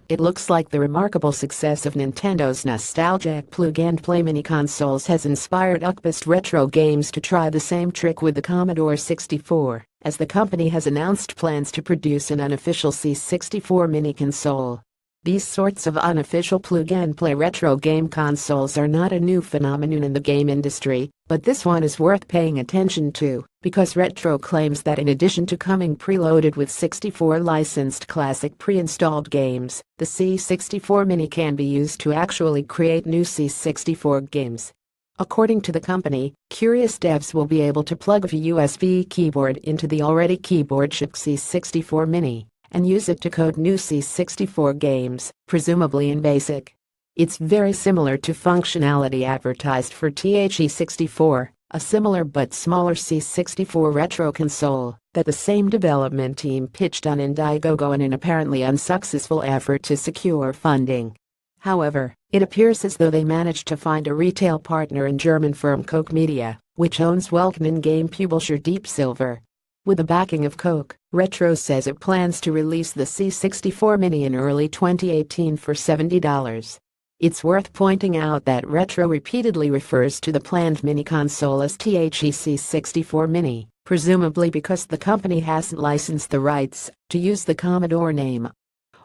It looks like the remarkable success of Nintendo's nostalgic plug-and-play mini-consoles has inspired Uckbust Retro Games to try the same trick with the Commodore 64, as the company has announced plans to produce an unofficial C64 mini-console. These sorts of unofficial plug-and-play retro game consoles are not a new phenomenon in the game industry, but this one is worth paying attention to, because Retro claims that in addition to coming preloaded with 64 licensed classic pre-installed games, the C64 Mini can be used to actually create new C64 games. According to the company, curious devs will be able to plug a USB keyboard into the already keyboard-shipped C64 Mini and use it to code new C64 games, presumably in BASIC. It's very similar to functionality advertised for The64, a similar but smaller C64 retro console that the same development team pitched on Indiegogo in an apparently unsuccessful effort to secure funding. However, it appears as though they managed to find a retail partner in German firm Koch Media, which owns Welcome and game publisher Deep Silver. With the backing of Koch, Retro says it plans to release the C64 Mini in early 2018 for $70. It's worth pointing out that Retro repeatedly refers to the planned mini-console as The64 Mini, presumably because the company hasn't licensed the rights to use the Commodore name.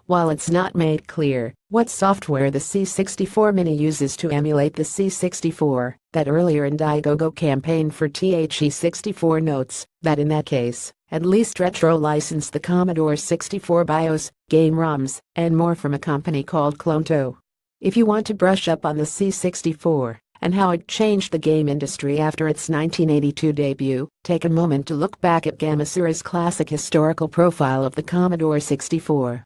While it's not made clear what software the C64 Mini uses to emulate the C64, that earlier Indiegogo campaign for The64 notes that in that case, at least Retro licensed the Commodore 64 BIOS, game ROMs, and more from a company called Clonto. If you want to brush up on the C64 and how it changed the game industry after its 1982 debut, take a moment to look back at Gamasura's classic historical profile of the Commodore 64.